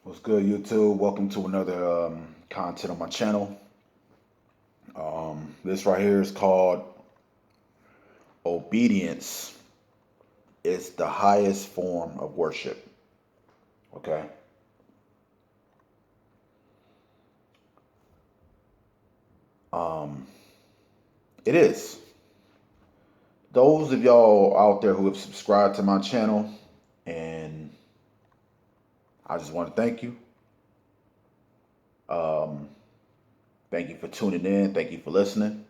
What's good, YouTube? Welcome to another content on my channel. This right here is called Obedience is the Highest Form of Worship. Okay. Um, it is. Those of y'all out there who have subscribed to my channel, and I just want to thank you. Um, Thank you for tuning in. Thank you for listening.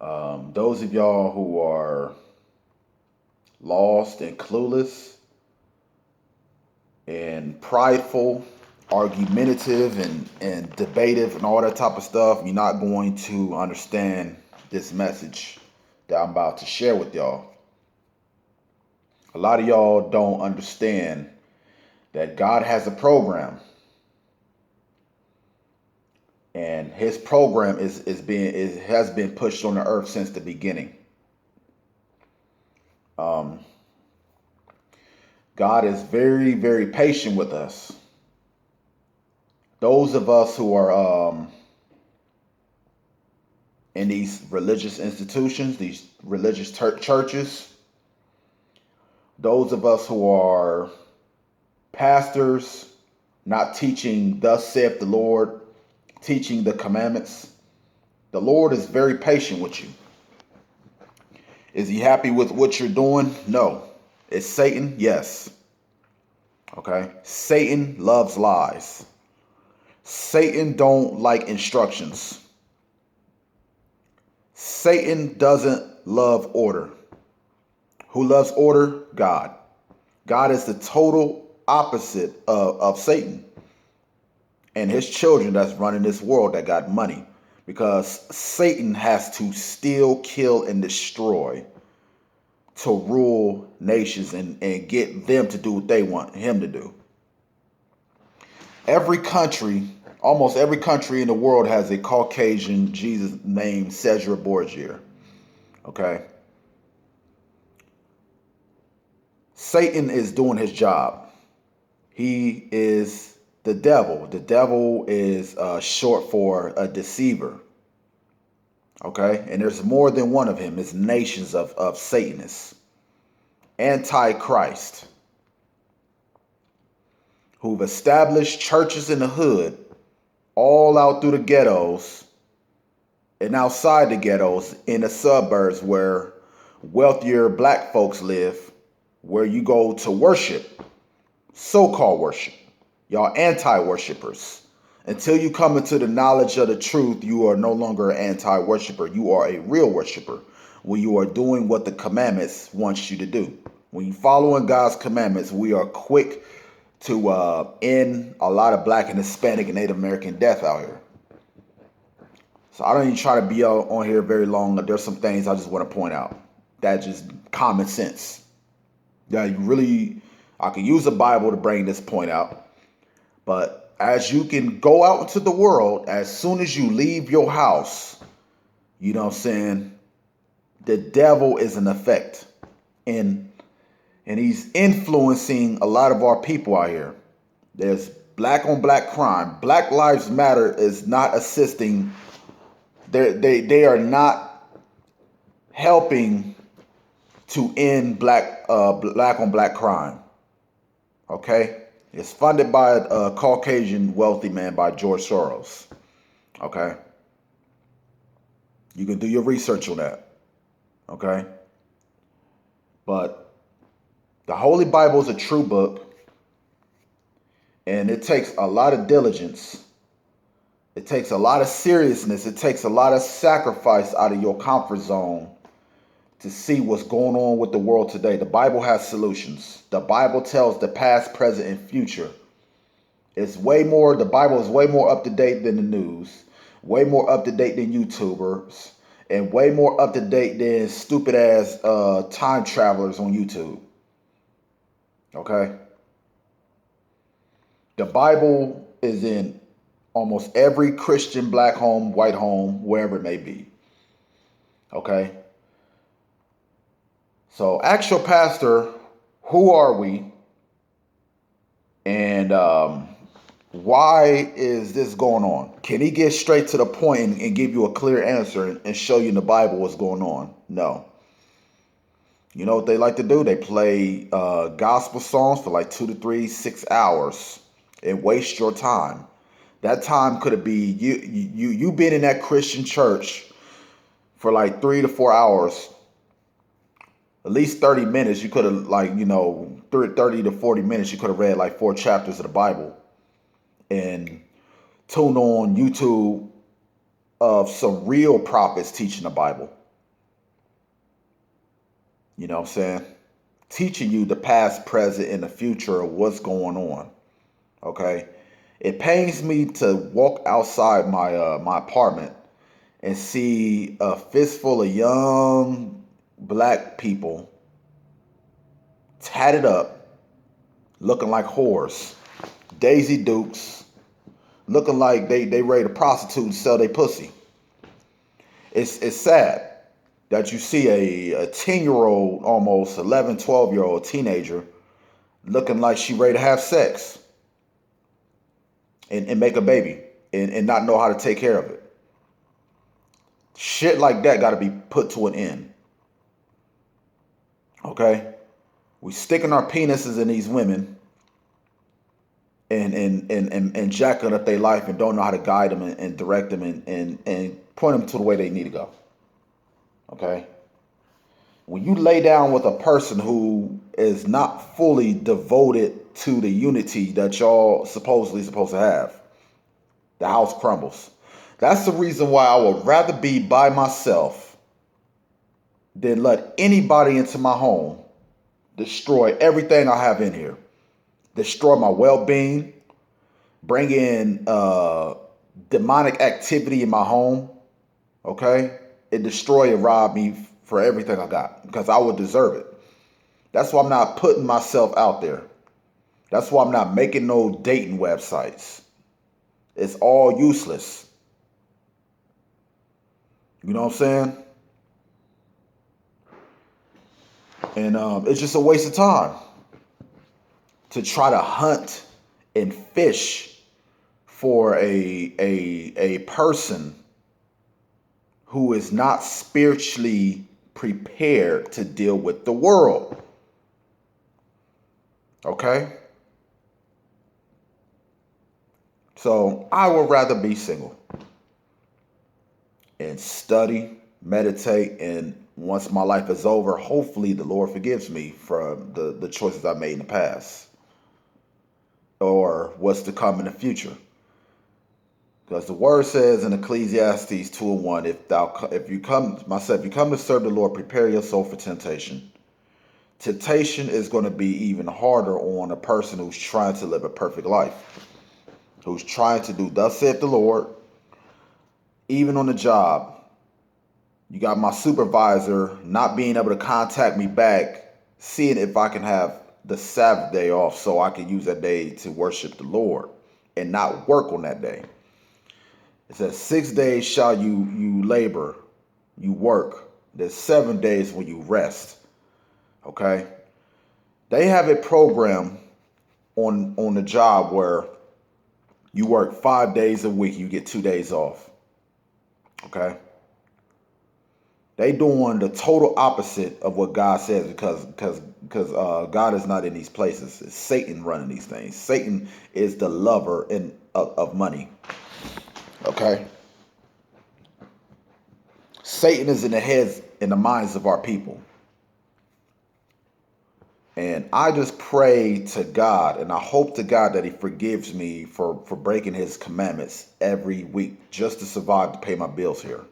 Those of y'all who are lost and clueless, and prideful, argumentative, and debative, and all that type of stuff, you're not going to understand this message that I'm about to share with y'all. A lot of y'all don't understand that God has a program, and His program has been pushed on the earth since the beginning. Um, God is very, very patient with us. Those of us who are in these religious institutions, these religious churches, those of us who are pastors, not teaching, thus saith the Lord, teaching the commandments, the Lord is very patient with you. Is He happy with what you're doing? No. Is Satan? Yes. Okay. Satan loves lies. Satan don't like instructions. Satan doesn't love order. Who loves order? God. God is the total opposite of Satan and his children that's running this world that got money, because Satan has to steal, kill, and destroy to rule nations and get them to do what they want him to do. Every country, almost every country in the world has a Caucasian Jesus named Cesar Borgia. Okay? Satan is doing his job. He is the devil. The devil is short for a deceiver. Okay? And there's more than one of him. It's nations of Satanists. Antichrist. Who've established churches in the hood, all out through the ghettos and outside the ghettos in the suburbs where wealthier black folks live, where you go to worship, so-called worship. Y'all anti-worshipers. Until you come into the knowledge of the truth, you are no longer an anti-worshiper. You are a real worshiper when you are doing what the commandments want you to do. When you following God's commandments, we are quick to end a lot of black and Hispanic and Native American death out here. So I don't even try to be on here very long. There's some things I just want to point out. That just common sense. Yeah, I could use the Bible to bring this point out. But as you can go out into the world, as soon as you leave your house, you know what I'm saying, the devil is in effect. And he's influencing a lot of our people out here. There's black on black crime. Black Lives Matter is not assisting. They are not helping to end black on black crime. Okay? It's funded by a Caucasian wealthy man by George Soros. Okay? You can do your research on that. Okay? But the Holy Bible is a true book, and it takes a lot of diligence. It takes a lot of seriousness. It takes a lot of sacrifice out of your comfort zone to see what's going on with the world today. The Bible has solutions. The Bible tells the past, present, and future. The Bible is way more up to date than the news, way more up to date than YouTubers, and way more up to date than stupid ass time travelers on YouTube. Okay? The Bible is in almost every Christian black home, white home, wherever it may be. Okay? So ask your pastor, who are we? And why is this going on? Can he get straight to the point and give you a clear answer and show you in the Bible what's going on? No. You know what they like to do? They play gospel songs for like 2 to 3, 6 hours and waste your time. That time could be you been in that Christian church for like 3 to 4 hours, at least 30 minutes. You could have, like, 30 to 40 minutes. You could have read like 4 chapters of the Bible and tune on YouTube of some real prophets teaching the Bible. You know what I'm saying? Teaching you the past, present, and the future of what's going on. Okay? It pains me to walk outside my apartment and see a fistful of young black people tatted up, looking like whores, Daisy Dukes, looking like they ready to prostitute and sell their pussy. It's sad that you see a 10-year-old, almost 11, 12-year-old teenager looking like she ready to have sex and make a baby and not know how to take care of it. Shit like that got to be put to an end. Okay? We sticking our penises in these women and jacking up their life and don't know how to guide them and direct them and point them to the way they need to go. Okay? When you lay down with a person who is not fully devoted to the unity that y'all supposedly supposed to have, the house crumbles. That's the reason why I would rather be by myself than let anybody into my home destroy everything I have in here, destroy my well-being, bring in demonic activity in my home. Okay, it destroy and rob me for everything I got because I would deserve it. That's why I'm not putting myself out there. That's why I'm not making no dating websites. It's all useless. You know what I'm saying? And it's just a waste of time to try to hunt and fish for a person who is not spiritually prepared to deal with the world. Okay? So I would rather be single and study, meditate, and once my life is over, hopefully the Lord forgives me for the choices I made in the past or what's to come in the future. Because the word says in Ecclesiastes 2:1, if you come to serve the Lord, prepare your soul for temptation. Temptation is going to be even harder on a person who's trying to live a perfect life, who's trying to do thus saith the Lord. Even on the job, you got my supervisor not being able to contact me back, seeing if I can have the Sabbath day off so I can use that day to worship the Lord and not work on that day. It says 6 days shall you labor, you work. There's 7 days when you rest. Okay? They have a program on the job where you work 5 days a week, you get 2 days off. Okay? They doing the total opposite of what God says because God is not in these places. It's Satan running these things. Satan is the lover of money. Okay? Satan is in the heads and the minds of our people. And I just pray to God and I hope to God that he forgives me for breaking his commandments every week just to survive to pay my bills here.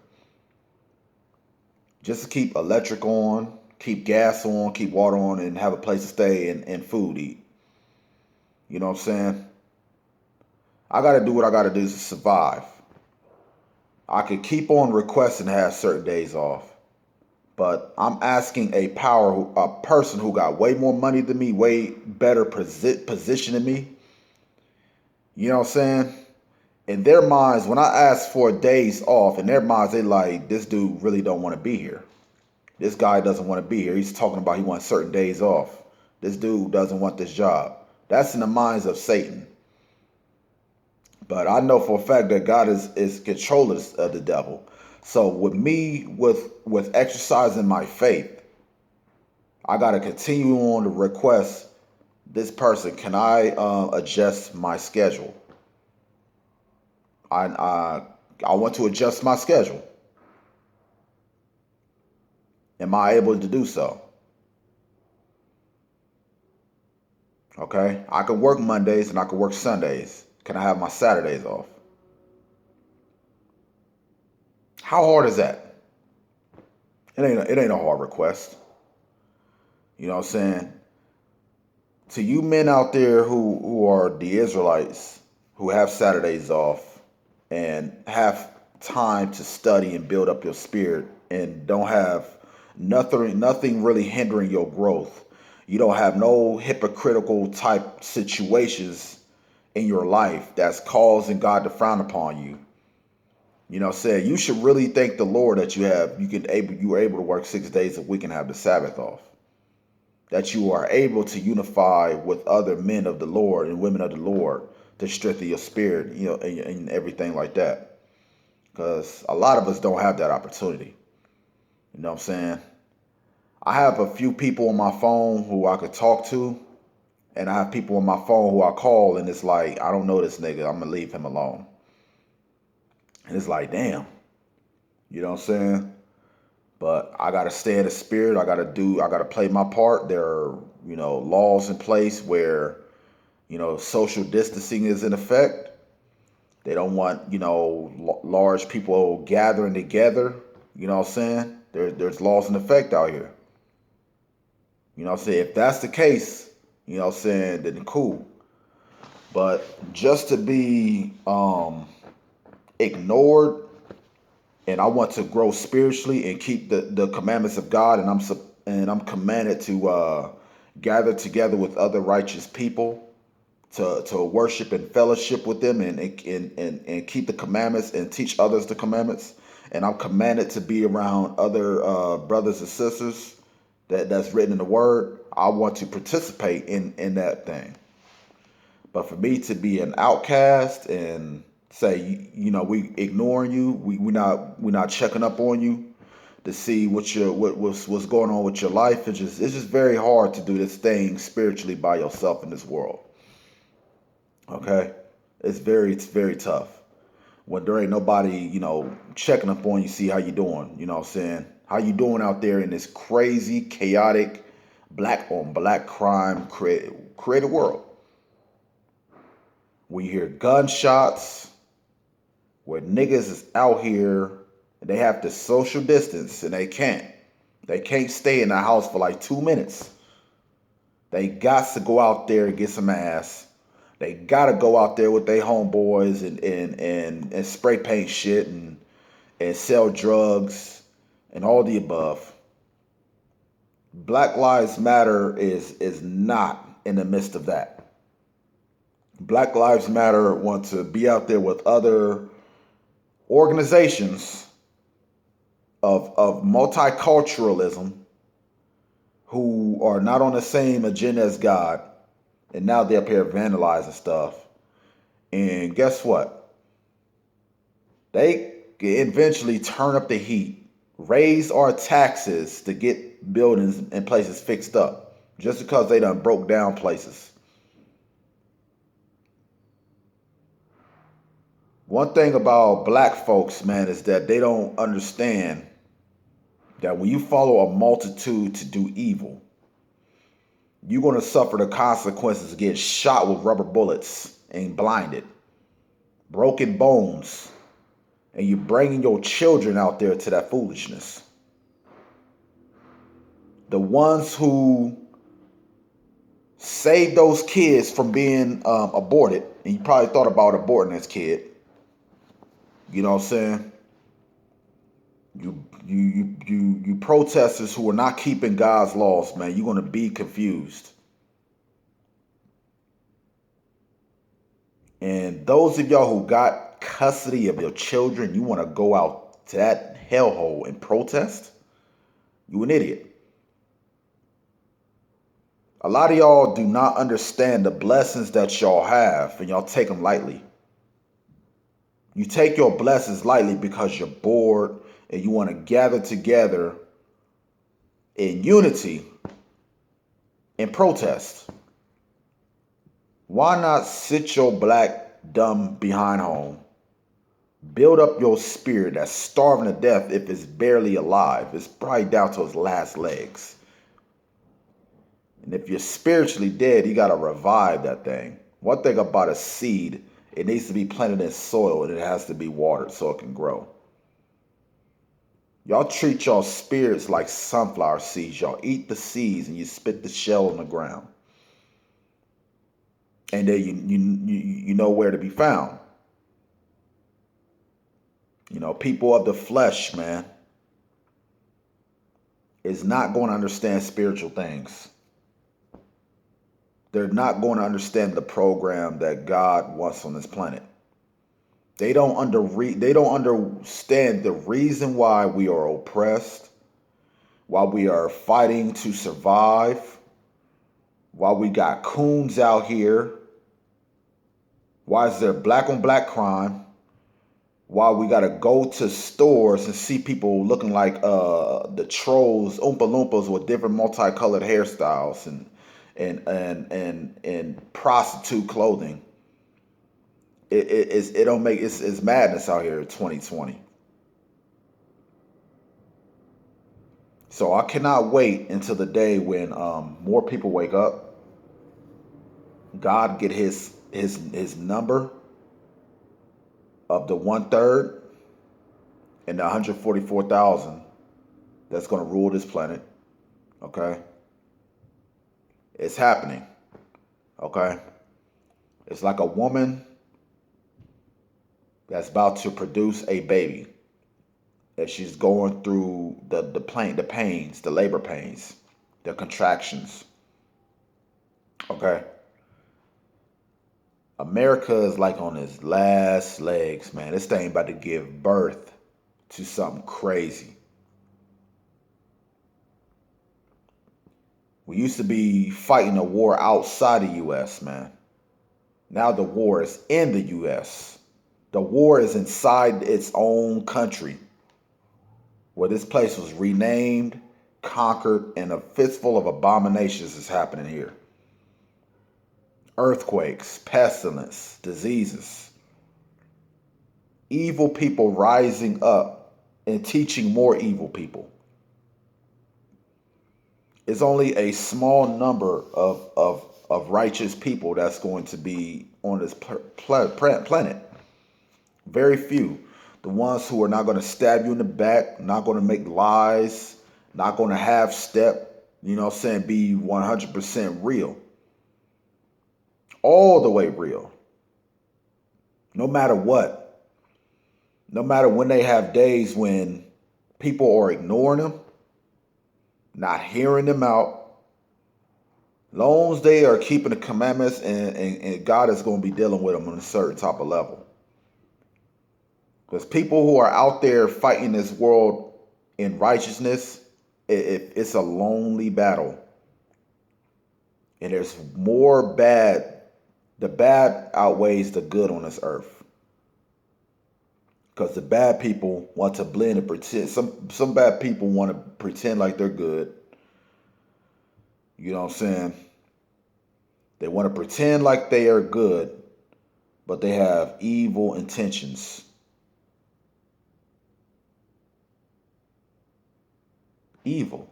Just to keep electric on, keep gas on, keep water on, and have a place to stay and food to eat. You know what I'm saying? I got to do what I got to do to survive. I could keep on requesting to have certain days off. But I'm asking a person who got way more money than me, way better position than me. You know what I'm saying? In their minds, when I ask for days off, in their minds, they like, this dude really don't want to be here. This guy doesn't want to be here. He's talking about he wants certain days off. This dude doesn't want this job. That's in the minds of Satan. But I know for a fact that God is controllers of the devil. So with me, with exercising my faith, I gotta continue on to request this person. Can I adjust my schedule? I want to adjust my schedule. Am I able to do so? Okay, I can work Mondays and I can work Sundays. Can I have my Saturdays off? How hard is that? It ain't a hard request. You know what I'm saying? To you men out there who are the Israelites, who have Saturdays off and have time to study and build up your spirit and don't have nothing really hindering your growth. You don't have no hypocritical type situations in your life that's causing God to frown upon you. You know, saying you should really thank the Lord that you were able to work 6 days a week and have the Sabbath off. That you are able to unify with other men of the Lord and women of the Lord to strengthen your spirit, you know, and everything like that. Because a lot of us don't have that opportunity. You know what I'm saying? I have a few people on my phone who I could talk to, and I have people on my phone who I call, and it's like, I don't know this nigga. I'm gonna leave him alone. And it's like, damn. You know what I'm saying? But I gotta stay in the spirit. I gotta play my part. There are, laws in place where, social distancing is in effect. They don't want, large people gathering together. You know what I'm saying? There's laws in effect out here. You know what I'm saying? If that's the case, you know what I'm saying, then cool. But just to be ignored, and I want to grow spiritually and keep the commandments of God, and I'm commanded to gather together with other righteous people to worship and fellowship with them and keep the commandments and teach others the commandments. And I'm commanded to be around other brothers and sisters that's written in the Word. I want to participate in that thing. But for me to be an outcast and say, we ignoring you, we're not checking up on you to see what's going on with your life. It's just very hard to do this thing spiritually by yourself in this world. Okay, it's very tough when there ain't nobody checking up on you, see how you doing. You know what I'm saying? How you doing out there in this crazy, chaotic, black on black crime created world? We hear gunshots, where niggas is out here and they have to social distance and they can't. They can't stay in the house for like 2 minutes. They got to go out there and get some ass. They gotta go out there with their homeboys and spray paint shit and sell drugs and all the above. Black Lives Matter is not in the midst of that. Black Lives Matter want to be out there with other organizations of multiculturalism who are not on the same agenda as God, and now they're up here vandalizing stuff. And guess what? They eventually turn up the heat, raise our taxes to get buildings and places fixed up, just because they done broke down places. One thing about black folks, man, is that they don't understand that when you follow a multitude to do evil, you're going to suffer the consequences of getting shot with rubber bullets and blinded, broken bones, and you're bringing your children out there to that foolishness. The ones who saved those kids from being aborted, and you probably thought about aborting this kid, you know what I'm saying? You protesters who are not keeping God's laws, man, you're going to be confused. And those of y'all who got custody of your children, you want to go out to that hellhole and protest? You an idiot. A lot of y'all do not understand the blessings that y'all have, and y'all take them lightly. You take your blessings lightly because you're bored and you want to gather together in unity and protest. Why not sit your black dumb behind home? Build up your spirit that's starving to death if it's barely alive. It's probably down to its last legs. And if you're spiritually dead, you got to revive that thing. One thing about a seed, it needs to be planted in soil and it has to be watered so it can grow. Y'all treat y'all spirits like sunflower seeds. Y'all eat the seeds and you spit the shell on the ground. And then you know where to be found. You know, people of the flesh, man, is not going to understand spiritual things. They're not going to understand the program that God wants on this planet. They don't understand the reason why we are oppressed, why we are fighting to survive, why we got coons out here, why is there black on black crime, why we got to go to stores and see people looking like the trolls, Oompa Loompas with different multicolored hairstyles and prostitute clothing. It don't make it's madness out here in 2020. So I cannot wait until the day when more people wake up. God get his number of the 1/3 and the 144,000 that's going to rule this planet. Okay, it's happening. Okay, it's like a woman that's about to produce a baby, and she's going through the pains, the labor pains, the contractions. Okay, America is like on its last legs, man. This thing about to give birth to something crazy. We used to be fighting a war outside the U.S., man. Now the war is in the U.S. The war is inside its own country, where this place was renamed, conquered, and a fistful of abominations is happening here. Earthquakes, pestilence, diseases, evil people rising up and teaching more evil people. It's only a small number of righteous people that's going to be on this planet. Very few. The ones who are not going to stab you in the back, not going to make lies, not going to half step, you know what I'm saying, be 100% real. All the way real. No matter what. No matter when they have days when people are ignoring them, not hearing them out. Long as they are keeping the commandments and God is going to be dealing with them on a certain type of level. Because people who are out there fighting this world in righteousness, it's a lonely battle. And there's more bad. The bad outweighs the good on this earth. Because the bad people want to blend and pretend. Some bad people want to pretend like they're good. You know what I'm saying? They want to pretend like they are good, but they have evil intentions. Evil.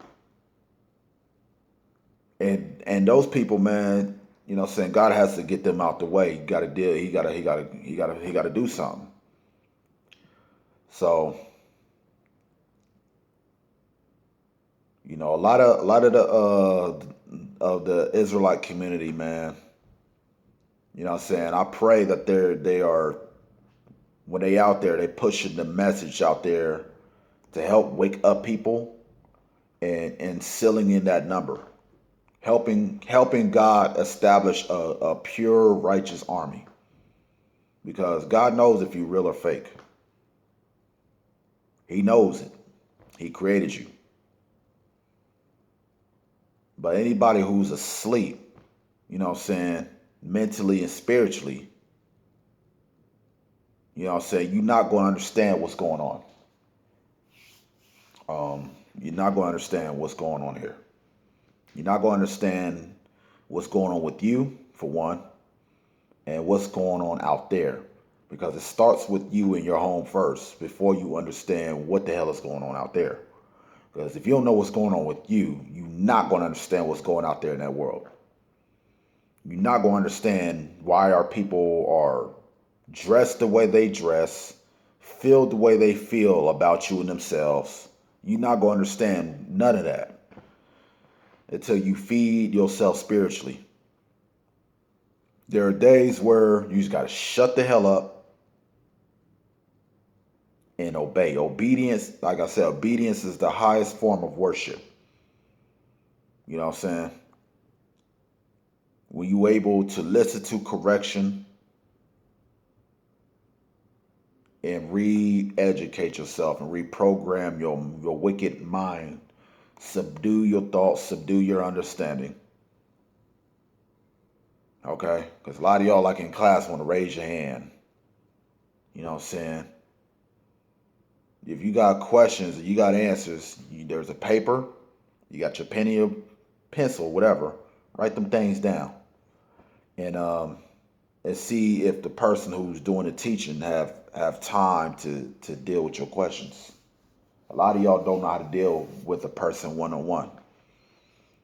And those people, man, you know what I'm saying, God has to get them out the way. You gotta deal, he gotta do something. So, you know, a lot of the Israelite community, man, you know what I'm saying, I pray that they are, when they out there, they pushing the message out there to help wake up people and sealing in that number. Helping God establish a pure righteous army. Because God knows if you're real or fake. He knows it. He created you. But anybody who's asleep, mentally and spiritually, you're not going to understand what's going on. You're not going to understand what's going on here. You're not going to understand what's going on with you, for one, and what's going on out there. Because it starts with you in your home first before you understand what the hell is going on out there. Because if you don't know what's going on with you, you're not going to understand what's going out there in that world. You're not going to understand why our people are dressed the way they dress, feel the way they feel about you and themselves. You're not going to understand none of that until you feed yourself spiritually. There are days where you just got to shut the hell up and obey. Obedience, like I said, obedience is the highest form of worship. You know what I'm saying? When you able to listen to correction and re-educate yourself and reprogram your wicked mind, subdue your thoughts, subdue your understanding. Okay? Because a lot of y'all, like in class, want to raise your hand. You know what I'm saying? If you got questions, you got answers, there's a paper, you got your pen and your pencil, whatever. Write them things down. And see if the person who's doing the teaching have time to deal with your questions. A lot of y'all don't know how to deal with a person one-on-one.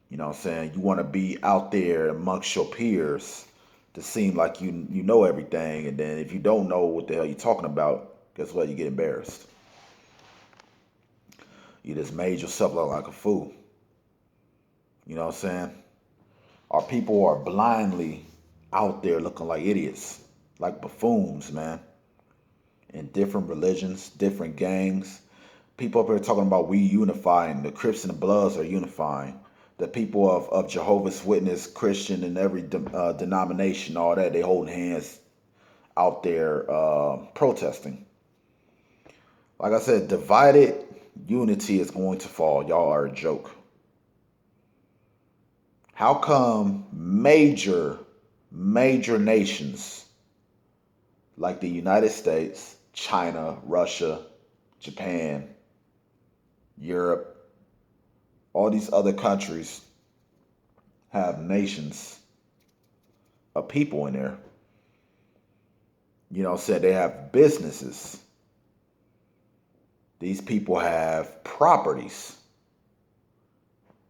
You know what I'm saying? You want to be out there amongst your peers to seem like you know everything, and then if you don't know what the hell you're talking about, guess what? You get embarrassed. You just made yourself look like a fool. You know what I'm saying? Our people are blindly out there looking like idiots, like buffoons, man. In different religions, different gangs. People up here talking about we unifying. The Crips and the Bloods are unifying. The people of Jehovah's Witness, Christian, and every denomination, all that, they holding hands out there protesting. Like I said, divided unity is going to fall. Y'all are a joke. How come major nations like the United States, China, Russia, Japan, Europe, all these other countries have nations of people in there? Said they have businesses. These people have properties.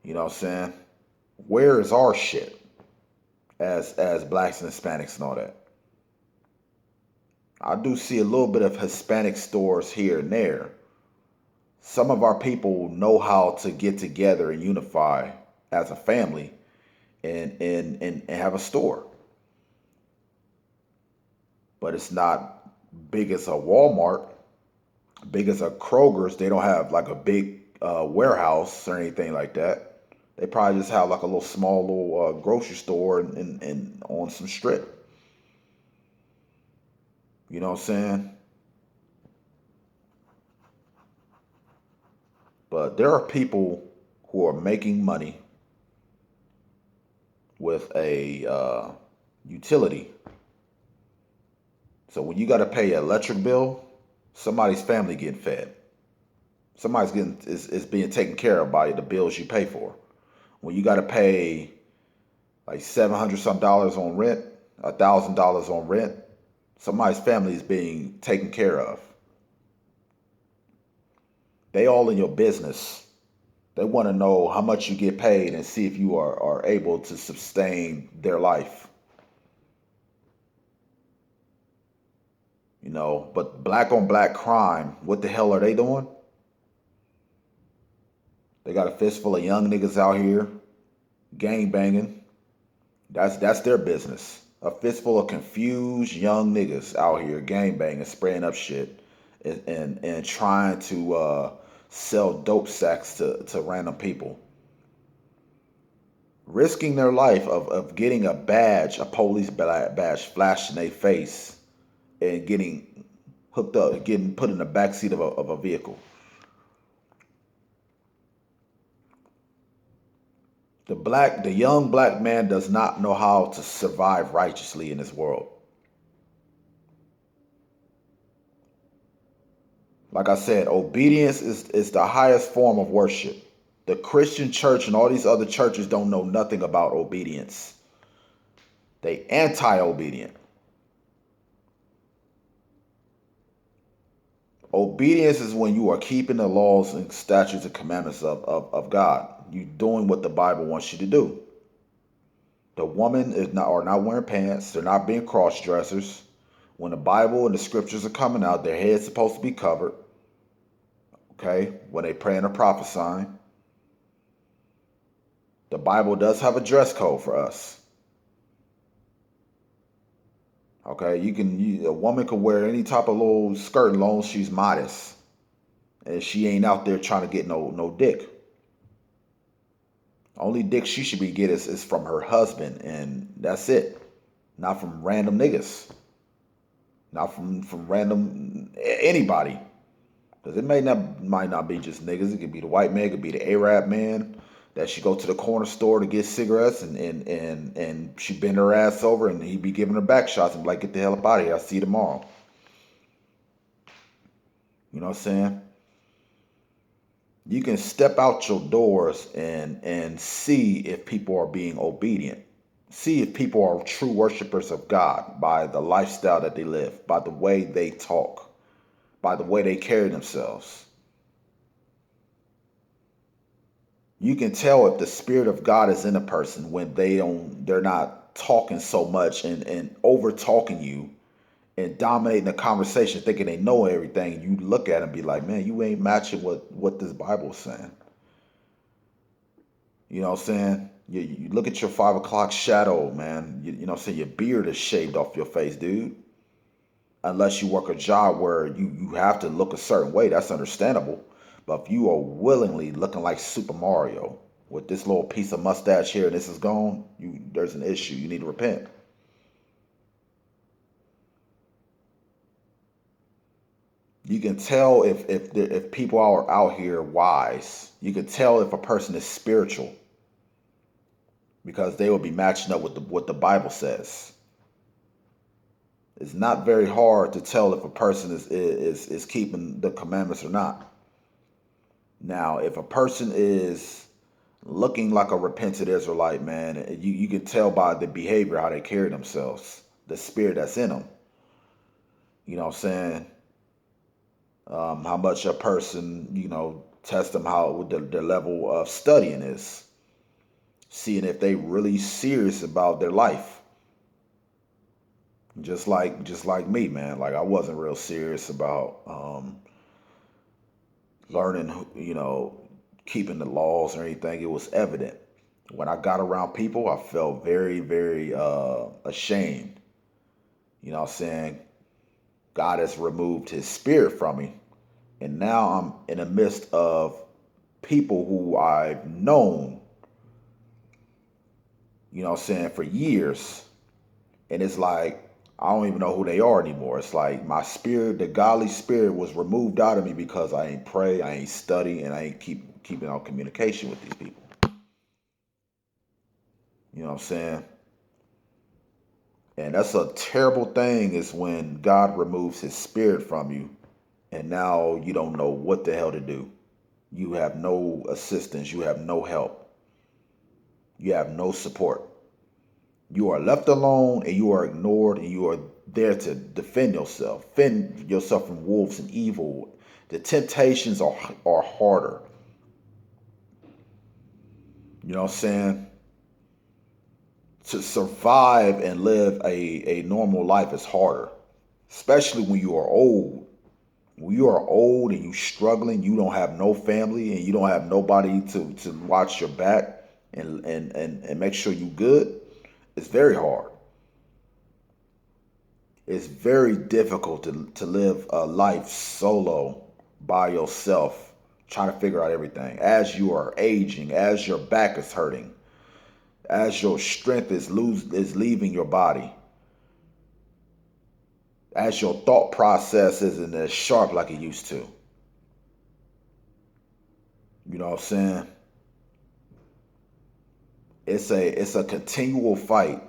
You know what I'm saying? Where is our shit as blacks and Hispanics and all that? I do see a little bit of Hispanic stores here and there. Some of our people know how to get together and unify as a family and have a store. But it's not big as a Walmart, big as a Kroger's. They don't have like a big warehouse or anything like that. They probably just have like a little small little grocery store and on some strip. You know what I'm saying? But there are people who are making money with a utility. So when you got to pay an electric bill, somebody's family getting fed. Somebody's getting is being taken care of by the bills you pay for. When you got to pay like $700 some dollars on rent, $1,000 on rent, somebody's family is being taken care of. They all in your business. They want to know how much you get paid and see if you are able to sustain their life. But black on black crime, what the hell are they doing? They got a fistful of young niggas out here gang banging. That's their business. A fistful of confused young niggas out here gang banging, spraying up shit, and trying to sell dope sacks to random people. Risking their life of getting a badge, a police badge flashed in their face and getting hooked up, getting put in the backseat of a vehicle. The young black man does not know how to survive righteously in this world. Like I said, obedience is the highest form of worship. The Christian church and all these other churches don't know nothing about obedience. They anti-obedient. Obedience is when you are keeping the laws and statutes and commandments of God. You doing what the Bible wants you to do. The woman are not wearing pants. They're not being cross dressers. When the Bible and the scriptures are coming out, their head's supposed to be covered. Okay, when they praying or prophesying. The Bible does have a dress code for us. Okay, a woman could wear any type of little skirt as long as she's modest, and she ain't out there trying to get no dick. Only dick she should be getting is from her husband, and that's it. Not from random niggas. Not from random anybody. Because it might not be just niggas. It could be the white man, it could be the Arab man that she go to the corner store to get cigarettes, and she bend her ass over, and he be giving her back shots and be like, get the hell up out of here. I'll see you tomorrow. You know what I'm saying? You can step out your doors and see if people are being obedient. See if people are true worshipers of God by the lifestyle that they live, by the way they talk, by the way they carry themselves. You can tell if the spirit of God is in a person when they're not talking so much and over talking you and dominating the conversation, thinking they know everything. You look at them and be like, man, you ain't matching what this Bible is saying. You know what I'm saying? You look at your 5 o'clock shadow, man. You know what I'm saying? Your beard is shaved off your face, dude. Unless you work a job where you have to look a certain way, that's understandable. But if you are willingly looking like Super Mario with this little piece of mustache here and this is gone, there's an issue. You need to repent. You can tell if people are out here wise. You can tell if a person is spiritual because they will be matching up with what the Bible says. It's not very hard to tell if a person is keeping the commandments or not. Now, if a person is looking like a repentant Israelite, man, you can tell by the behavior how they carry themselves, the spirit that's in them. You know what I'm saying? How much a person, test them how what their level of studying is, seeing if they really serious about their life. Just like me, man. Like I wasn't real serious about learning, keeping the laws or anything. It was evident. When I got around people, I felt very, very ashamed. You know what I'm saying? God has removed his spirit from me. And now I'm in the midst of people who I've known, you know what I'm saying, for years. And it's like, I don't even know who they are anymore. It's like my spirit, the godly spirit was removed out of me because I ain't pray, I ain't study, and I ain't keeping on communication with these people. You know what I'm saying? And that's a terrible thing is when God removes his spirit from you and now you don't know what the hell to do. You have no assistance, you have no help. You have no support. You are left alone and you are ignored and you are there to defend yourself. Defend yourself from wolves and evil. The temptations are harder. You know what I'm saying? To survive and live a normal life is harder. Especially when you are old. When you are old and you struggling, you don't have no family and you don't have nobody to watch your back and make sure you good, it's very hard. It's very difficult to live a life solo by yourself, trying to figure out everything. As you are aging, as your back is hurting, as your strength is leaving your body, as your thought process isn't as sharp like it used to. You know what I'm saying? it's a continual fight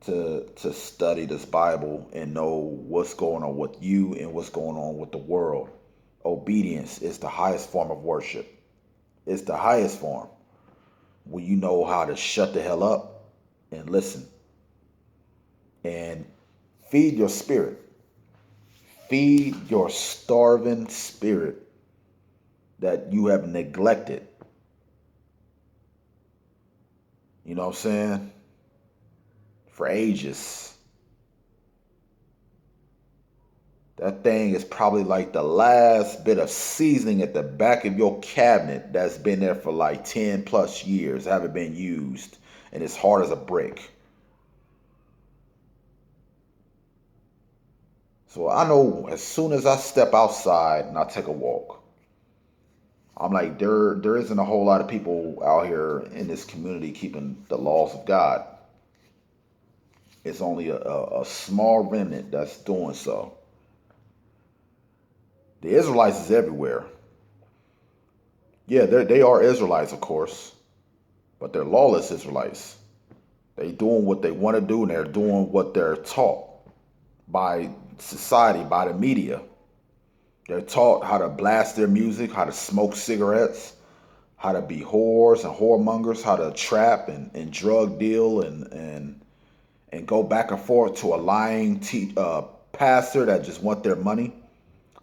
to study this Bible and know what's going on with you and what's going on with the world. Obedience is the highest form of worship. It's the highest form when you know how to shut the hell up and listen and feed your spirit. Feed your starving spirit that you have neglected. You know what I'm saying? For ages. That thing is probably like the last bit of seasoning at the back of your cabinet that's been there for like 10 plus years, haven't been used, and it's hard as a brick. So I know as soon as I step outside and I take a walk, I'm like, there isn't a whole lot of people out here in this community keeping the laws of God. It's only a small remnant that's doing so. The Israelites is everywhere. Yeah, they are Israelites, of course, but they're lawless Israelites. They doing what they want to do, and they're doing what they're taught by society, by the media. They're taught how to blast their music, how to smoke cigarettes, how to be whores and whoremongers, how to trap and drug deal and go back and forth to a lying pastor that just want their money.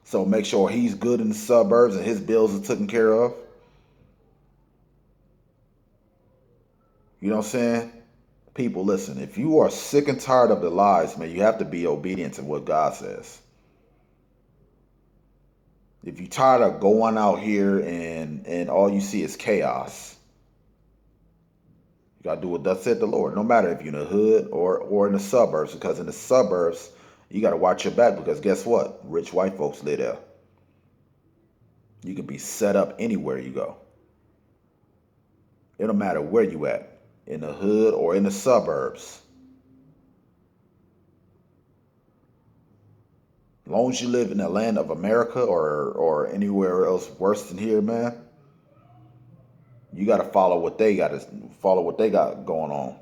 So make sure he's good in the suburbs and his bills are taken care of. You know what I'm saying? People, listen, if you are sick and tired of the lies, man, you have to be obedient to what God says. If you're tired of going out here and all you see is chaos, you gotta do what thus said the Lord. No matter if you're in the hood or in the suburbs, because in the suburbs, you gotta watch your back because guess what? Rich white folks live there. You can be set up anywhere you go. It don't matter where you at, in the hood or in the suburbs. As long as you live in the land of America or anywhere else worse than here, man, you got to follow what they got going on.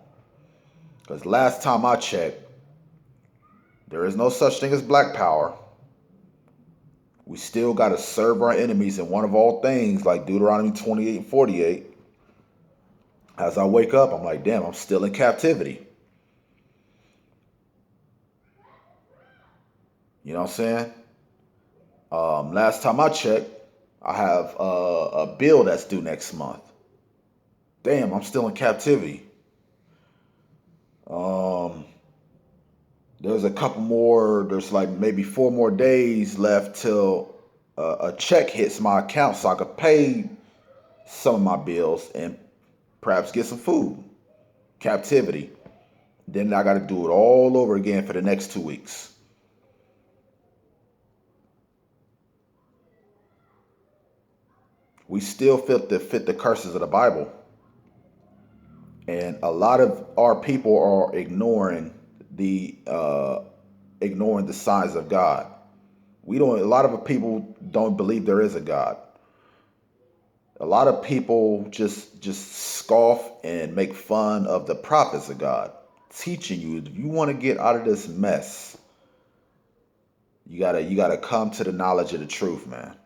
Because last time I checked, there is no such thing as black power. We still got to serve our enemies in one of all things, like Deuteronomy 28 and 48. As I wake up, I'm like, damn, I'm still in captivity. You know what I'm saying? Last time I checked, I have a bill that's due next month. Damn, I'm still in captivity. Um, there's a couple more. There's like maybe 4 more days left till a check hits my account, so I could pay some of my bills and perhaps get some food. Captivity. Then I got to do it all over again for the next 2 weeks. We still fit the curses of the Bible. And a lot of our people are the ignoring the signs of God. We don't. A lot of people don't believe there is a God. A lot of people just scoff and make fun of the prophets of God, teaching you if you want to get out of this mess, you gotta come to the knowledge of the truth, man.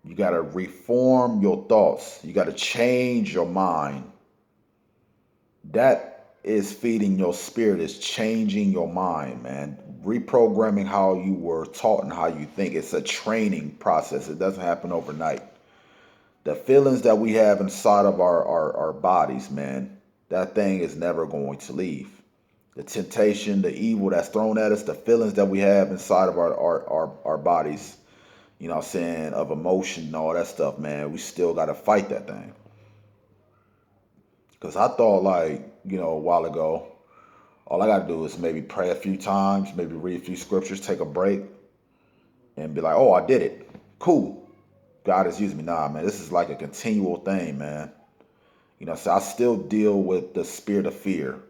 You gotta reform your thoughts. You gotta change your mind. That is feeding your spirit, is changing your mind, man. Reprogramming how you were taught and how you think. It's a training process. It doesn't happen overnight. The feelings that we have inside of our bodies, man, that thing is never going to leave. The temptation, the evil that's thrown at us, the feelings that we have inside of our bodies, you know what I'm saying, of emotion and all that stuff, man, we still got to fight that thing. Because I thought, like, a while ago, all I got to do is maybe pray a few times, maybe read a few scriptures, take a break, and be like, oh, I did it. Cool. God has used me. Nah, man, this is like a continual thing, man. So I still deal with the spirit of fear.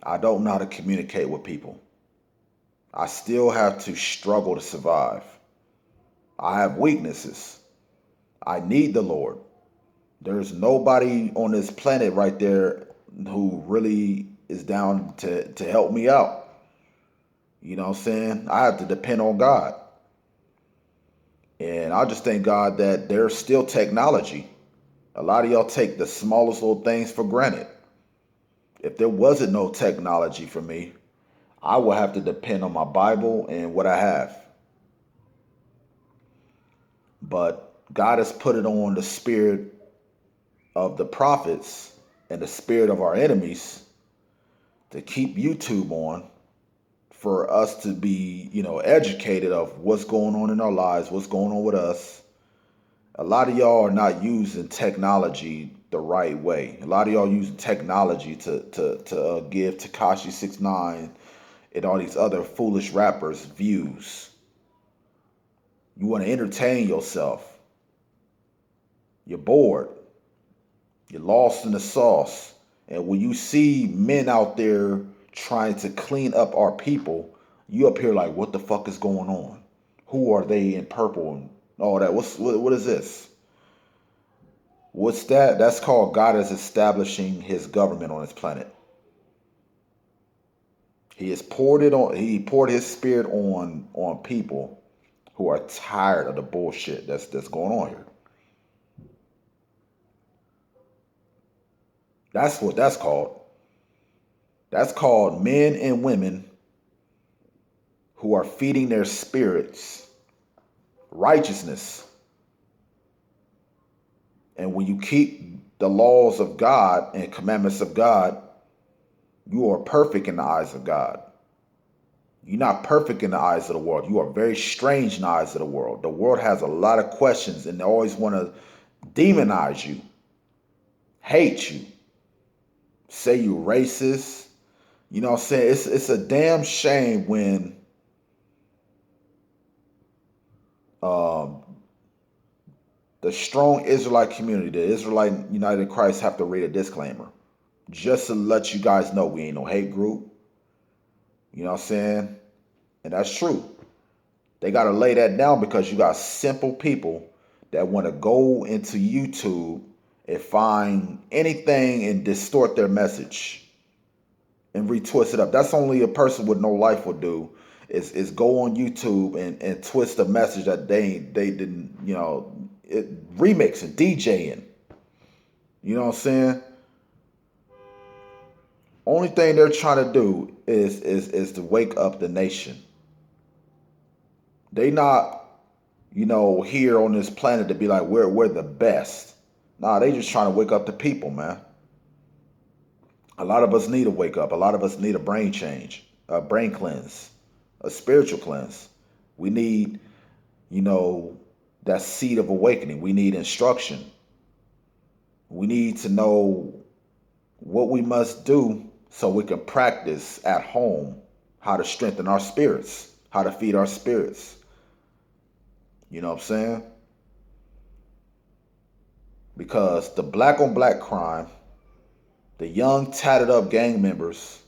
I don't know how to communicate with people. I still have to struggle to survive. I have weaknesses. I need the Lord. There's nobody on this planet right there who really is down to help me out. You know what I'm saying? I have to depend on God. And I just thank God that there's still technology. A lot of y'all take the smallest little things for granted. If there wasn't no technology for me, I would have to depend on my Bible and what I have. But God has put it on the spirit of the prophets and the spirit of our enemies to keep YouTube on for us to be, educated of what's going on in our lives, what's going on with us. A lot of y'all are not using technology the right way. A lot of y'all using technology to give Tekashi 69 and all these other foolish rappers views. You want to entertain yourself. You're bored. You're lost in the sauce. And when you see men out there trying to clean up our people, you up here like, what the fuck is going on? Who are they in purple and all that? What is this? What's that? That's called God is establishing his government on this planet. He poured his spirit on people who are tired of the bullshit that's going on here. That's what that's called. That's called men and women who are feeding their spirits righteousness. And when you keep the laws of God and commandments of God, you are perfect in the eyes of God. You're not perfect in the eyes of the world. You are very strange in the eyes of the world. The world has a lot of questions and they always want to demonize you, hate you, say you racist. You know what I'm saying? It's a damn shame when um, the strong Israelite community, the Israelite United in Christ, have to read a disclaimer just to let you guys know we ain't no hate group. You know what I'm saying? And that's true. They got to lay that down because you got simple people that want to go into YouTube and find anything and distort their message and retwist it up. That's only a person with no life will do is go on YouTube and twist a message that they didn't, remixing, DJing. You know what I'm saying? Only thing they're trying to do is to wake up the nation. They not, here on this planet to be like we're the best. Nah, they just trying to wake up the people, man. A lot of us need to wake up. A lot of us need a brain change, a brain cleanse, a spiritual cleanse. We need, that seed of awakening. We need instruction. We need to know what we must do so we can practice at home how to strengthen our spirits, how to feed our spirits. You know what I'm saying? Because the black on black crime, the young tatted up gang members,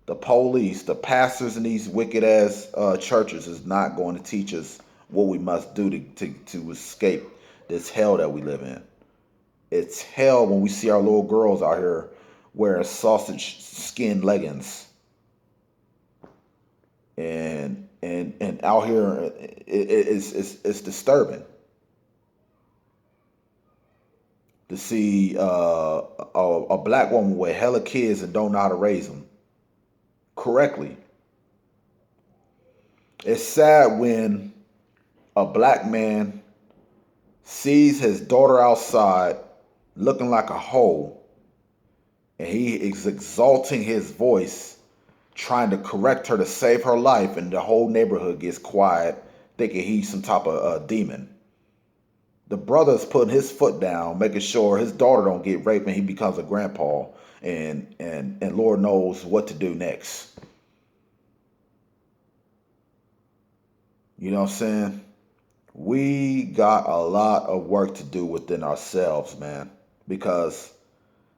the police, the pastors in these wicked ass churches is not going to teach us what we must do to escape this hell that we live in. It's hell when we see our little girls out here wearing sausage skin leggings and out here it's disturbing to see a black woman with hella kids and don't know how to raise them correctly. It's sad when a black man sees his daughter outside looking like a hoe and he is exalting his voice trying to correct her to save her life and the whole neighborhood gets quiet thinking he's some type of demon. The brother's putting his foot down making sure his daughter don't get raped and he becomes a grandpa and Lord knows what to do next. You know what I'm saying? We got a lot of work to do within ourselves, man, because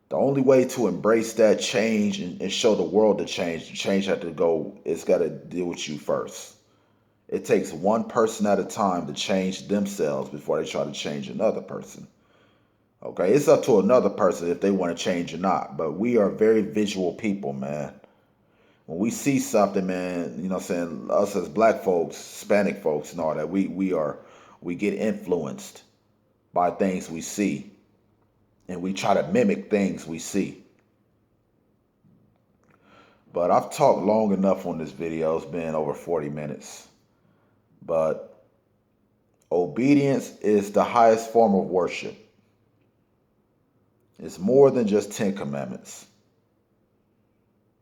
the only way to embrace that change and show the world the change had to go, it's got to deal with you first. It takes one person at a time to change themselves before they try to change another person. Okay, it's up to another person if they want to change or not. But we are very visual people, man. When we see something, man, you know what I'm saying, us as black folks, Hispanic folks and all that, we get influenced by things we see, and we try to mimic things we see. But I've talked long enough on this video. It's been over 40 minutes. But obedience is the highest form of worship. It's more than just 10 commandments.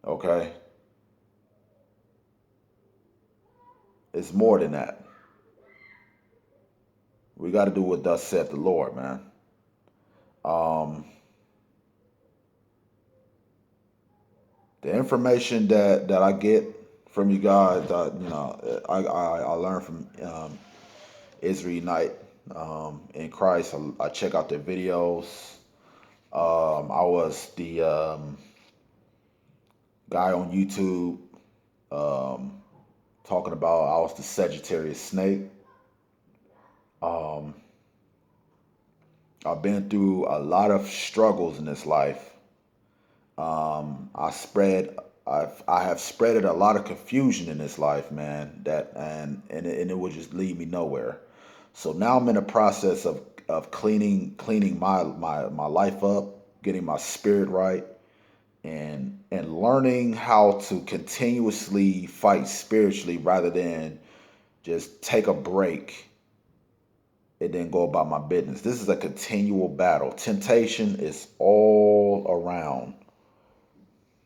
Okay? It's more than that. We got to do what thus saith the Lord, man. Um, the information that I get from you guys, I learned from Israel Unite in Christ. I check out their videos. I was the guy on YouTube um, talking about I was the Sagittarius snake. Um, I've been through a lot of struggles in this life. I spread, I have spreaded a lot of confusion in this life, man. And it would just lead me nowhere. So now I'm in the process of cleaning my life up, getting my spirit right, and learning how to continuously fight spiritually rather than just take a break and then go about my business. This is a continual battle. Temptation is all around.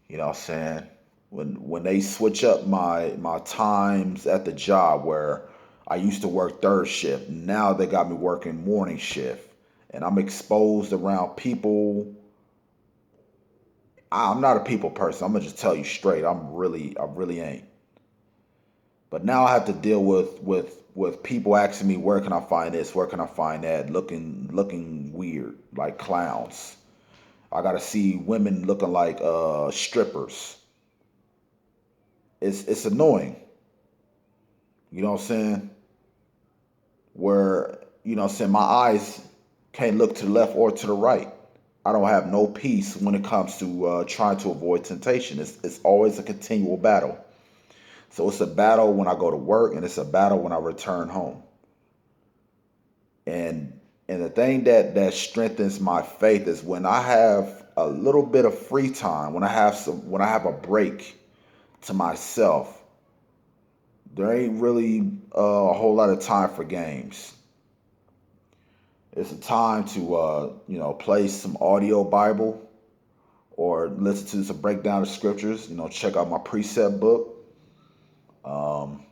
You know what I'm saying? When they switch up my times at the job where I used to work third shift, now they got me working morning shift. And I'm exposed around people. I'm not a people person. I'm gonna just tell you straight. I really ain't. But now I have to deal with people asking me where can I find this, where can I find that, looking weird like clowns. I gotta see women looking like strippers. It's annoying. You know what I'm saying? Where you know what I'm saying my eyes can't look to the left or to the right. I don't have no peace when it comes to trying to avoid temptation. It's always a continual battle. So it's a battle when I go to work, and it's a battle when I return home. And the thing that strengthens my faith is when I have a little bit of free time, when I have a break to myself, there ain't really a whole lot of time for games. It's a time to play some audio Bible or listen to some breakdown of scriptures. Check out my precept book. Um,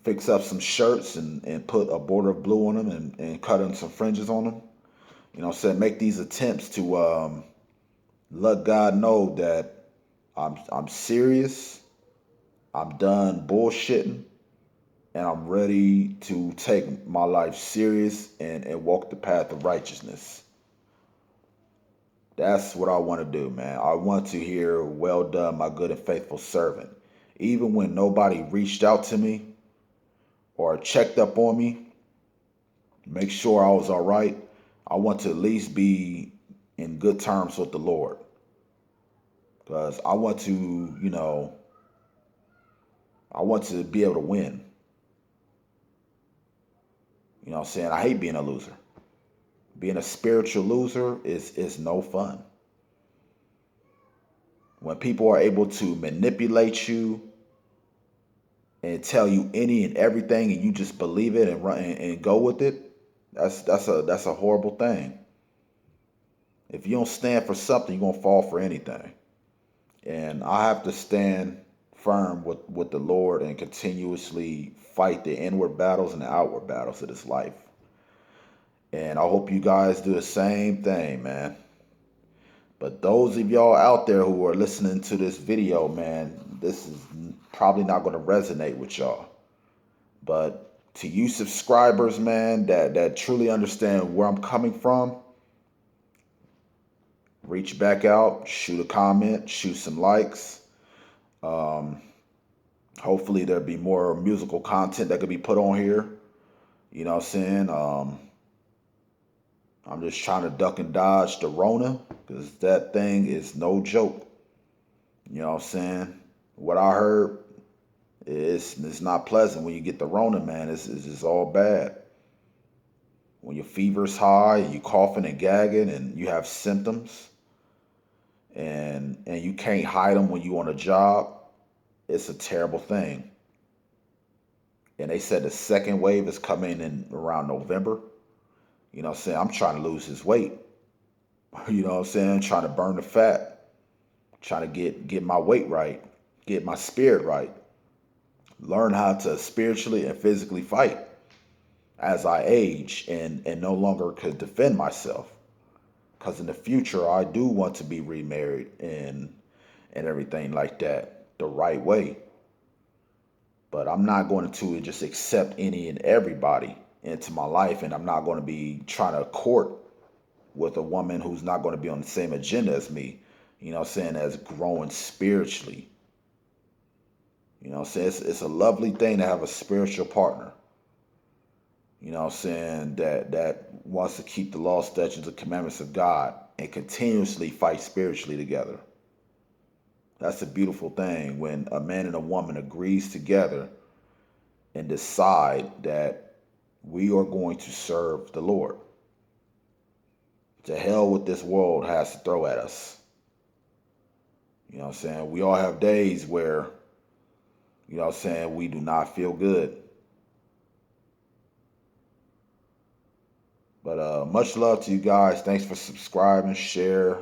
Fix up some shirts and put a border of blue on them and cut in some fringes on them. Make these attempts to let God know that I'm serious. I'm done bullshitting, and I'm ready to take my life serious and walk the path of righteousness. That's what I want to do, man. I want to hear, well done, my good and faithful servant. Even when nobody reached out to me or checked up on me, make sure I was all right. I want to at least be in good terms with the Lord. Because I want to be able to win. You know what I'm saying? I hate being a loser. Being a spiritual loser is no fun. When people are able to manipulate you and tell you any and everything and you just believe it and run and go with it, that's a horrible thing. If you don't stand for something, you're gonna fall for anything. And I have to stand firm with the Lord and continuously fight the inward battles and the outward battles of this life. And I hope you guys do the same thing, man. But those of y'all out there who are listening to this video, man, this is probably not going to resonate with y'all. But to you subscribers, man, that truly understand where I'm coming from, reach back out, shoot a comment, shoot some likes. Um, Hopefully there'll be more musical content that could be put on here. You know what I'm saying? I'm just trying to duck and dodge the Rona because that thing is no joke. You know what I'm saying? What I heard is it's not pleasant when you get the Rona, man. It's just all bad. When your fever's high, you coughing and gagging, and you have symptoms, and you can't hide them when you on a job, it's a terrible thing. And they said the second wave is coming in around November. You know what I'm saying? I'm trying to lose this weight. You know what I'm saying? Trying to burn the fat, trying to get my weight right, get my spirit right, learn how to spiritually and physically fight as I age and no longer could defend myself. Because in the future, I do want to be remarried and everything like that the right way. But I'm not going to just accept any and everybody into my life, and I'm not going to be trying to court with a woman who's not going to be on the same agenda as me. You know what I'm saying? As growing spiritually. You know what I'm saying? It's a lovely thing to have a spiritual partner. You know what I'm saying? That wants to keep the law, statutes, and commandments of God and continuously fight spiritually together. That's a beautiful thing when a man and a woman agrees together and decide that we are going to serve the Lord. To hell what this world has to throw at us. You know what I'm saying? We all have days where, you know what I'm saying, we do not feel good. But much love to you guys. Thanks for subscribing, share,